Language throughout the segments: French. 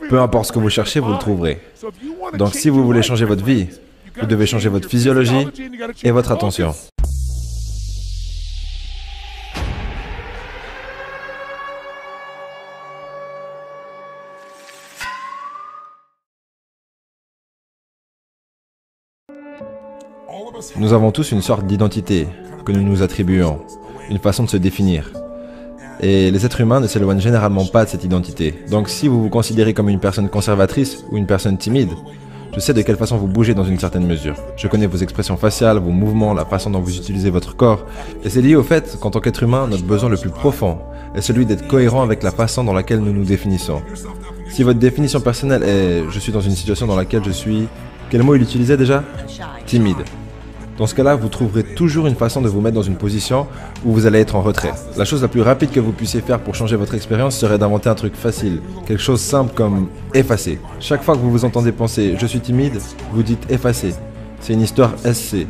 Peu importe ce que vous cherchez, vous le trouverez. Donc si vous voulez changer votre vie, vous devez changer votre physiologie et votre attention. Nous avons tous une sorte d'identité que nous nous attribuons, une façon de se définir. Et les êtres humains ne s'éloignent généralement pas de cette identité. Donc si vous vous considérez comme une personne conservatrice ou une personne timide, je sais de quelle façon vous bougez dans une certaine mesure. Je connais vos expressions faciales, vos mouvements, la façon dont vous utilisez votre corps. Et c'est lié au fait qu'en tant qu'être humain, notre besoin le plus profond est celui d'être cohérent avec la façon dans laquelle nous nous définissons. Si votre définition personnelle est « je suis dans une situation dans laquelle je suis… » Quel mot il utilisait déjà? Timide. Dans ce cas-là, vous trouverez toujours une façon de vous mettre dans une position où vous allez être en retrait. La chose la plus rapide que vous puissiez faire pour changer votre expérience serait d'inventer un truc facile. Quelque chose simple comme effacer. Chaque fois que vous vous entendez penser « je suis timide », vous dites « effacer ». C'est une histoire SC.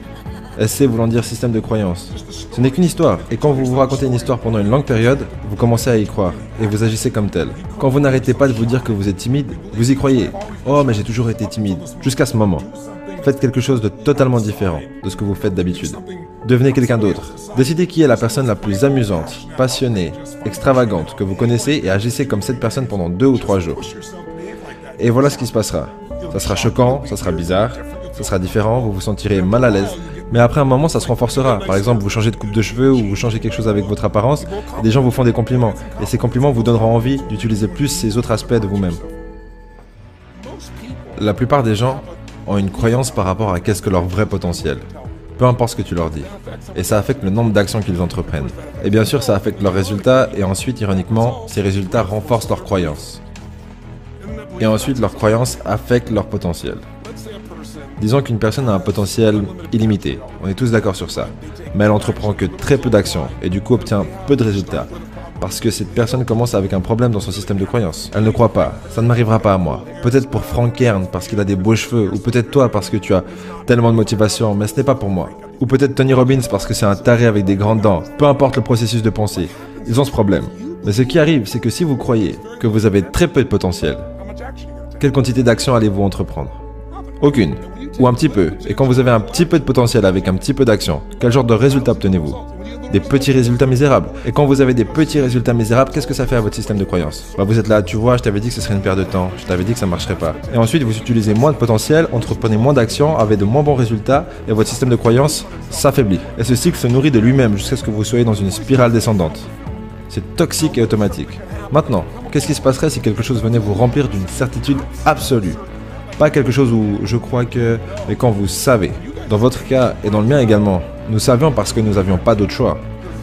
SC voulant dire système de croyance. Ce n'est qu'une histoire. Et quand vous vous racontez une histoire pendant une longue période, vous commencez à y croire. Et vous agissez comme tel. Quand vous n'arrêtez pas de vous dire que vous êtes timide, vous y croyez. « Oh, mais j'ai toujours été timide. » Jusqu'à ce moment. Faites quelque chose de totalement différent de ce que vous faites d'habitude. Devenez quelqu'un d'autre. Décidez qui est la personne la plus amusante, passionnée, extravagante que vous connaissez et agissez comme cette personne pendant 2 ou 3 jours. Et voilà ce qui se passera. Ça sera choquant, ça sera bizarre, ça sera différent, vous vous sentirez mal à l'aise. Mais après un moment, ça se renforcera. Par exemple, vous changez de coupe de cheveux ou vous changez quelque chose avec votre apparence, et des gens vous font des compliments. Et ces compliments vous donneront envie d'utiliser plus ces autres aspects de vous-même. La plupart des gens ont une croyance par rapport à qu'est-ce que leur vrai potentiel. Peu importe ce que tu leur dis. Et ça affecte le nombre d'actions qu'ils entreprennent. Et bien sûr, ça affecte leurs résultats, et ensuite, ironiquement, ces résultats renforcent leurs croyances. Et ensuite, leurs croyances affectent leur potentiel. Disons qu'une personne a un potentiel illimité, on est tous d'accord sur ça. Mais elle entreprend que très peu d'actions, et du coup obtient peu de résultats. Parce que cette personne commence avec un problème dans son système de croyance. Elle ne croit pas, ça ne m'arrivera pas à moi. Peut-être pour Frank Kern parce qu'il a des beaux cheveux, ou peut-être toi parce que tu as tellement de motivation, mais ce n'est pas pour moi. Ou peut-être Tony Robbins parce que c'est un taré avec des grandes dents. Peu importe le processus de pensée, ils ont ce problème. Mais ce qui arrive, c'est que si vous croyez que vous avez très peu de potentiel, quelle quantité d'actions allez-vous entreprendre? Aucune. Ou un petit peu. Et quand vous avez un petit peu de potentiel avec un petit peu d'action, quel genre de résultats obtenez-vous? Des petits résultats misérables. Et quand vous avez des petits résultats misérables, qu'est-ce que ça fait à votre système de croyance? Vous êtes là, tu vois, je t'avais dit que ce serait une perte de temps, je t'avais dit que ça marcherait pas. Et ensuite, vous utilisez moins de potentiel, entreprenez moins d'actions, avez de moins bons résultats, et votre système de croyance s'affaiblit. Et ce cycle se nourrit de lui-même jusqu'à ce que vous soyez dans une spirale descendante. C'est toxique et automatique. Maintenant, qu'est-ce qui se passerait si quelque chose venait vous remplir d'une certitude absolue? Pas quelque chose où je crois que, mais quand vous savez. Dans votre cas et dans le mien également, nous savions parce que nous n'avions pas d'autre choix.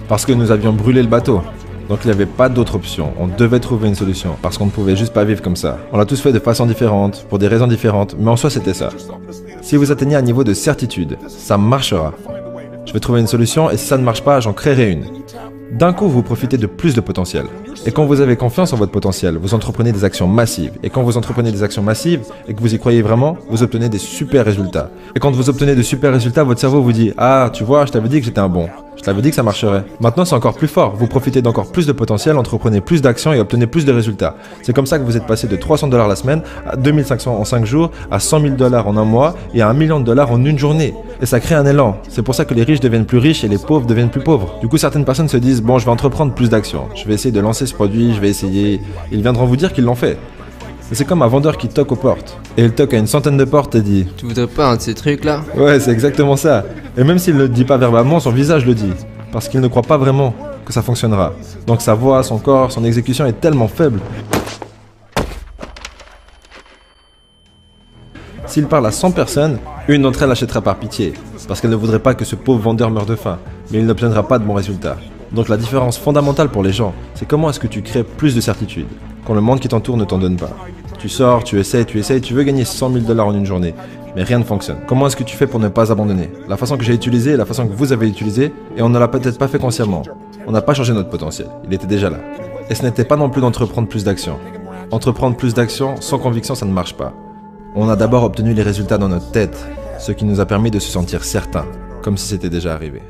Parce que nous avions brûlé le bateau. Donc il n'y avait pas d'autre option. On devait trouver une solution. Parce qu'on ne pouvait juste pas vivre comme ça. On l'a tous fait de façon différente, pour des raisons différentes, mais en soi c'était ça. Si vous atteignez un niveau de certitude, ça marchera. Je vais trouver une solution et si ça ne marche pas, j'en créerai une. D'un coup, vous profitez de plus de potentiel. Et quand vous avez confiance en votre potentiel, vous entreprenez des actions massives. Et quand vous entreprenez des actions massives et que vous y croyez vraiment, vous obtenez des super résultats. Et quand vous obtenez de super résultats, votre cerveau vous dit « Ah, tu vois, je t'avais dit que j'étais un bon. Je t'avais dit que ça marcherait. » Maintenant, c'est encore plus fort. Vous profitez d'encore plus de potentiel, entreprenez plus d'actions et obtenez plus de résultats. C'est comme ça que vous êtes passé de 300 $ la semaine à 2500 en 5 jours, à 100 000 $ en un mois et à $1 million en une journée. Et ça crée un élan. C'est pour ça que les riches deviennent plus riches et les pauvres deviennent plus pauvres. Du coup, certaines personnes se disent « Bon, je vais entreprendre plus d'actions. Je vais essayer de lancer ce produit, je vais essayer. » Ils viendront vous dire qu'ils l'ont fait. Et c'est comme un vendeur qui toque aux portes. Et il toque à une centaine de portes et dit « Tu voudrais pas un de ces trucs là? » Ouais, c'est exactement ça. Et même s'il ne le dit pas verbalement, son visage le dit. Parce qu'il ne croit pas vraiment que ça fonctionnera. Donc sa voix, son corps, son exécution est tellement faible. S'il parle à 100 personnes, une d'entre elles achètera par pitié. Parce qu'elle ne voudrait pas que ce pauvre vendeur meure de faim. Mais il n'obtiendra pas de bons résultats. Donc la différence fondamentale pour les gens, c'est comment est-ce que tu crées plus de certitude quand le monde qui t'entoure ne t'en donne pas. Tu sors, tu essayes, tu veux gagner 100 000 $ en une journée, mais rien ne fonctionne. Comment est-ce que tu fais pour ne pas abandonner? La façon que j'ai utilisée est la façon que vous avez utilisée, et on ne l'a peut-être pas fait consciemment. On n'a pas changé notre potentiel, il était déjà là. Et ce n'était pas non plus d'entreprendre plus d'actions. Entreprendre plus d'actions sans conviction, ça ne marche pas. On a d'abord obtenu les résultats dans notre tête, ce qui nous a permis de se sentir certains, comme si c'était déjà arrivé.